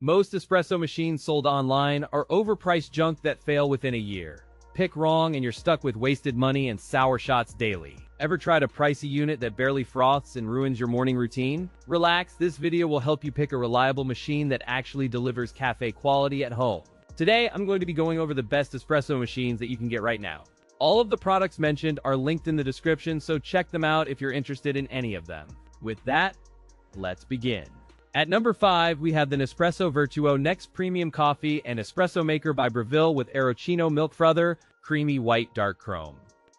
Most espresso machines sold online are overpriced junk that fail within a year. Pick wrong and you're stuck with wasted money and sour shots daily. Ever tried a pricey unit that barely froths and ruins your morning routine? Relax, this video will help you pick a reliable machine that actually delivers cafe quality at home. Today, I'm going to be going over the best espresso machines that you can get right now. All of the products mentioned are linked in the description, so check them out if you're interested in any of them. With that, let's begin. At number 5, we have the Nespresso Vertuo Next Premium Coffee and Espresso Maker by Breville with Arancino Milk Frother, Creamy White Dark Chrome.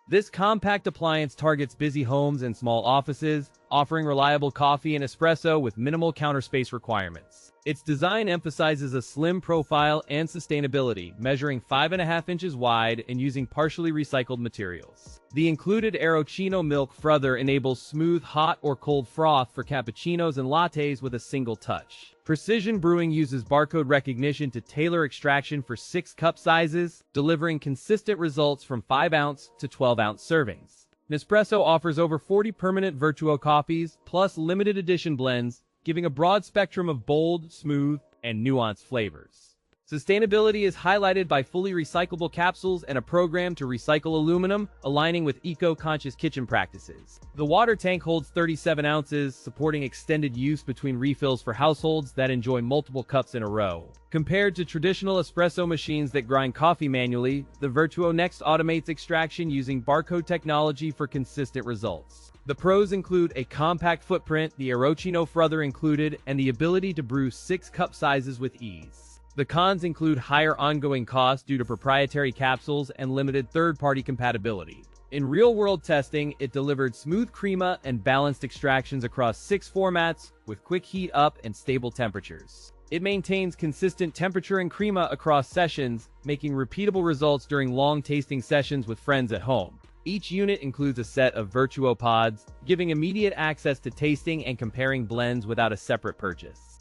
This compact appliance targets busy homes and small offices, offering reliable coffee and espresso with minimal counter space requirements. Its design emphasizes a slim profile and sustainability, measuring 5.5 inches wide and using partially recycled materials. The included Arancino Milk Frother enables smooth hot or cold froth for cappuccinos and lattes with a single touch. Precision Brewing uses barcode recognition to tailor extraction for 6 cup sizes, delivering consistent results from 5-ounce to 12-ounce servings. Nespresso offers over 40 permanent Vertuo coffees, plus limited edition blends, giving a broad spectrum of bold, smooth, and nuanced flavors. Sustainability is highlighted by fully recyclable capsules and a program to recycle aluminum, aligning with eco-conscious kitchen practices. The water tank holds 37 ounces, supporting extended use between refills for households that enjoy multiple cups in a row. Compared to traditional espresso machines that grind coffee manually, the Vertuo Next automates extraction using barcode technology for consistent results. The pros include a compact footprint, the Arancino Frother included, and the ability to brew 6 cup sizes with ease. The cons include higher ongoing costs due to proprietary capsules and limited third-party compatibility. In real-world testing, it delivered smooth crema and balanced extractions across 6 formats with quick heat up and stable temperatures. It maintains consistent temperature and crema across sessions, making repeatable results during long tasting sessions with friends at home. Each unit includes a set of Vertuo pods, giving immediate access to tasting and comparing blends without a separate purchase.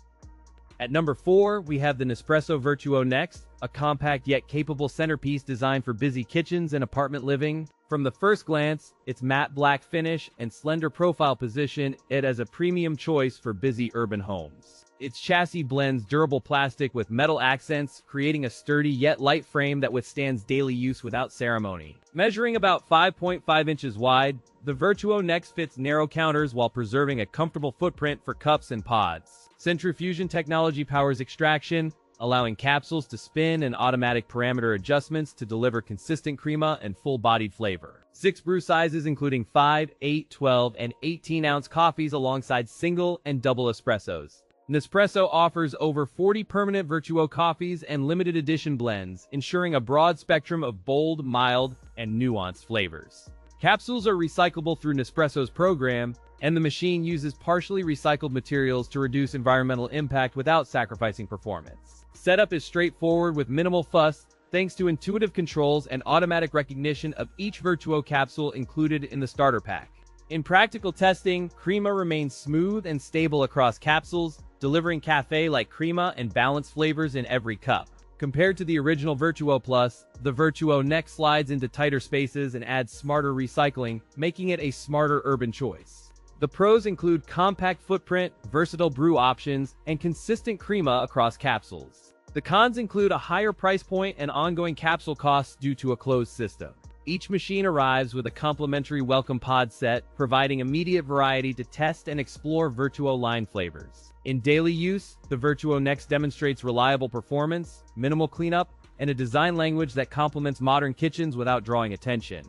At number 4, we have the Nespresso Vertuo Next, a compact yet capable centerpiece designed for busy kitchens and apartment living. From the first glance, its matte black finish and slender profile position it as a premium choice for busy urban homes. Its chassis blends durable plastic with metal accents, creating a sturdy yet light frame that withstands daily use without ceremony. Measuring about 5.5 inches wide, the Vertuo Next fits narrow counters while preserving a comfortable footprint for cups and pods. Centrifusion technology powers extraction, allowing capsules to spin and automatic parameter adjustments to deliver consistent crema and full-bodied flavor. 6 brew sizes including 5, 8, 12, and 18-ounce coffees alongside single and double espressos. Nespresso offers over 40 permanent Vertuo coffees and limited edition blends, ensuring a broad spectrum of bold, mild, and nuanced flavors. Capsules are recyclable through Nespresso's program, and the machine uses partially recycled materials to reduce environmental impact without sacrificing performance. Setup is straightforward with minimal fuss, thanks to intuitive controls and automatic recognition of each Vertuo capsule included in the starter pack. In practical testing, crema remains smooth and stable across capsules, delivering cafe-like crema and balanced flavors in every cup. Compared to the original Vertuo Plus, the Vertuo Next slides into tighter spaces and adds smarter recycling, making it a smarter urban choice. The pros include compact footprint, versatile brew options, and consistent crema across capsules. The cons include a higher price point and ongoing capsule costs due to a closed system. Each machine arrives with a complimentary welcome pod set, providing immediate variety to test and explore Vertuo line flavors. In daily use, the Vertuo Next demonstrates reliable performance, minimal cleanup, and a design language that complements modern kitchens without drawing attention.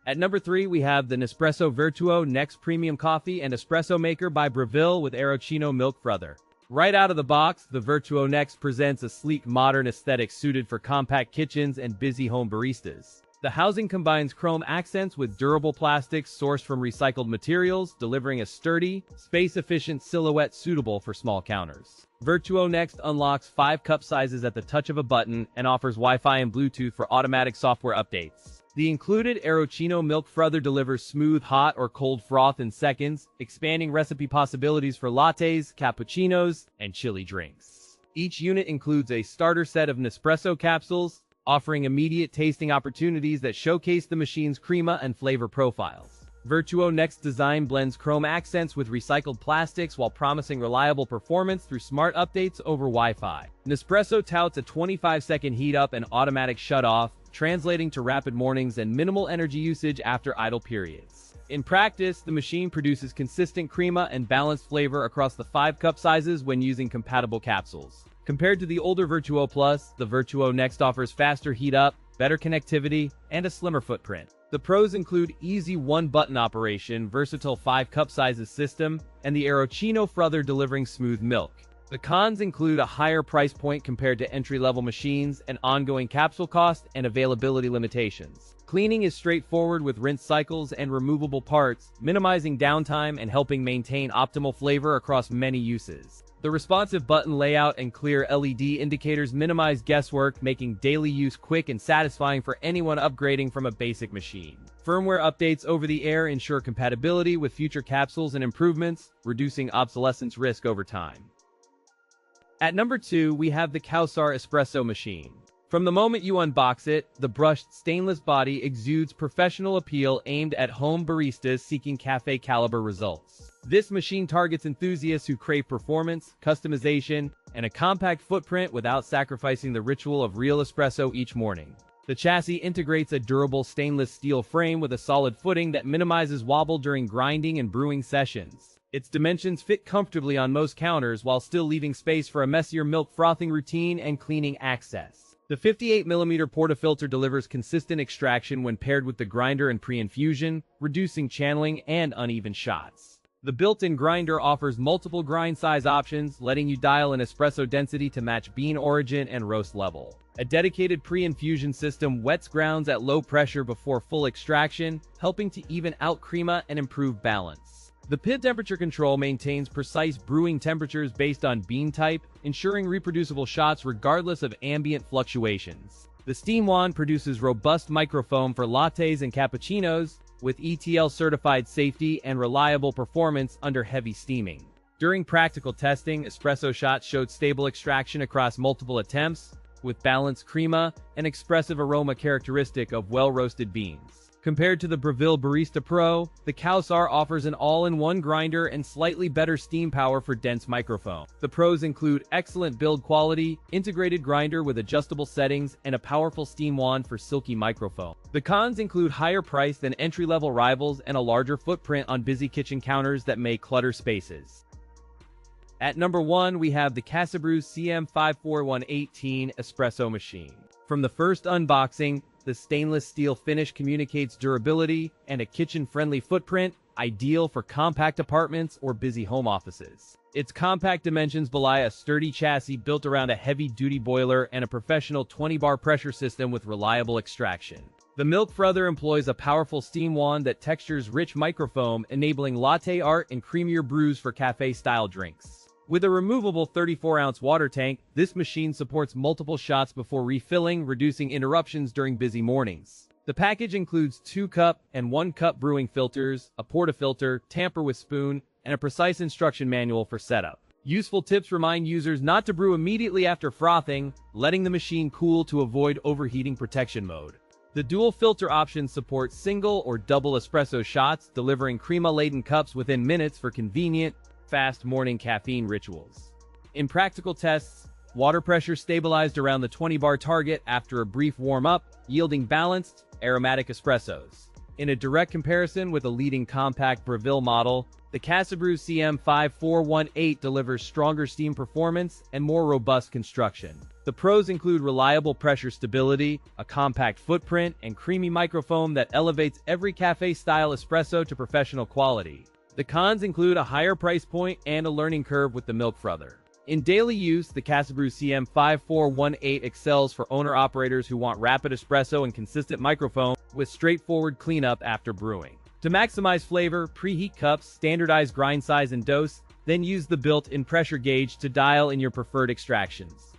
At number 3, we have the Nespresso Vertuo Next Premium Coffee and Espresso Maker by Breville with Arancino Milk Frother. Right out of the box, the Vertuo Next presents a sleek modern aesthetic suited for compact kitchens and busy home baristas. The housing combines chrome accents with durable plastics sourced from recycled materials, delivering a sturdy, space-efficient silhouette suitable for small counters. Vertuo Next unlocks 5 cup sizes at the touch of a button and offers Wi-Fi and Bluetooth for automatic software updates. The included Arancino Milk Frother delivers smooth hot or cold froth in seconds, expanding recipe possibilities for lattes, cappuccinos, and chili drinks. Each unit includes a starter set of Nespresso capsules, offering immediate tasting opportunities that showcase the machine's crema and flavor profiles. Vertuo Next design blends chrome accents with recycled plastics while promising reliable performance through smart updates over Wi-Fi. Nespresso touts a 25-second heat up and automatic shut off, translating to rapid mornings and minimal energy usage after idle periods. In practice, the machine produces consistent crema and balanced flavor across the 5 cup sizes when using compatible capsules. Compared to the older Vertuo Plus, the Vertuo Next offers faster heat up, better connectivity, and a slimmer footprint. The pros include easy one-button operation, versatile 5 cup sizes system, and the Aerochino frother delivering smooth milk. The cons include a higher price point compared to entry-level machines and ongoing capsule cost and availability limitations. Cleaning is straightforward with rinse cycles and removable parts, minimizing downtime and helping maintain optimal flavor across many uses. The responsive button layout and clear LED indicators minimize guesswork, making daily use quick and satisfying for anyone upgrading from a basic machine. Firmware updates over the air ensure compatibility with future capsules and improvements, reducing obsolescence risk over time. At number 2, we have the COWSAR Espresso Machine. From the moment you unbox it, the brushed stainless body exudes professional appeal aimed at home baristas seeking cafe-caliber results. This machine targets enthusiasts who crave performance, customization, and a compact footprint without sacrificing the ritual of real espresso each morning. The chassis integrates a durable stainless steel frame with a solid footing that minimizes wobble during grinding and brewing sessions. Its dimensions fit comfortably on most counters while still leaving space for a messier milk frothing routine and cleaning access. The 58mm portafilter delivers consistent extraction when paired with the grinder and pre-infusion, reducing channeling and uneven shots. The built-in grinder offers multiple grind size options, letting you dial in espresso density to match bean origin and roast level. A dedicated pre-infusion system wets grounds at low pressure before full extraction, helping to even out crema and improve balance. The PID temperature control maintains precise brewing temperatures based on bean type, ensuring reproducible shots regardless of ambient fluctuations. The steam wand produces robust microfoam for lattes and cappuccinos, with ETL-certified safety and reliable performance under heavy steaming. During practical testing, espresso shots showed stable extraction across multiple attempts, with balanced crema and expressive aroma characteristic of well-roasted beans. Compared to the Breville Barista Pro, the COWSAR offers an all-in-one grinder and slightly better steam power for dense microfoam. The pros include excellent build quality, integrated grinder with adjustable settings, and a powerful steam wand for silky microfoam. The cons include higher price than entry-level rivals and a larger footprint on busy kitchen counters that may clutter spaces. At number 1, we have the CASABREWS CM5418 Espresso Machine. From the first unboxing, the stainless steel finish communicates durability and a kitchen-friendly footprint, ideal for compact apartments or busy home offices. Its compact dimensions belie a sturdy chassis built around a heavy-duty boiler and a professional 20-bar pressure system with reliable extraction. The milk frother employs a powerful steam wand that textures rich microfoam, enabling latte art and creamier brews for cafe-style drinks. With a removable 34-ounce water tank, this machine supports multiple shots before refilling, reducing interruptions during busy mornings. The package includes 2-cup and 1-cup brewing filters, a portafilter, tamper with spoon, and a precise instruction manual for setup. Useful tips remind users not to brew immediately after frothing, letting the machine cool to avoid overheating protection mode. The dual filter options support single or double espresso shots, delivering crema-laden cups within minutes for convenient, fast morning caffeine rituals. In practical tests, water pressure stabilized around the 20-bar target after a brief warm-up, yielding balanced, aromatic espressos. In a direct comparison with a leading compact Breville model, the CASABREWS CM5418 delivers stronger steam performance and more robust construction. The pros include reliable pressure stability, a compact footprint, and creamy microfoam that elevates every cafe-style espresso to professional quality. The cons include a higher price point and a learning curve with the milk frother. In daily use, the CASABREWS CM5418 excels for owner-operators who want rapid espresso and consistent microfoam with straightforward cleanup after brewing. To maximize flavor, preheat cups, standardize grind size and dose, then use the built-in pressure gauge to dial in your preferred extractions.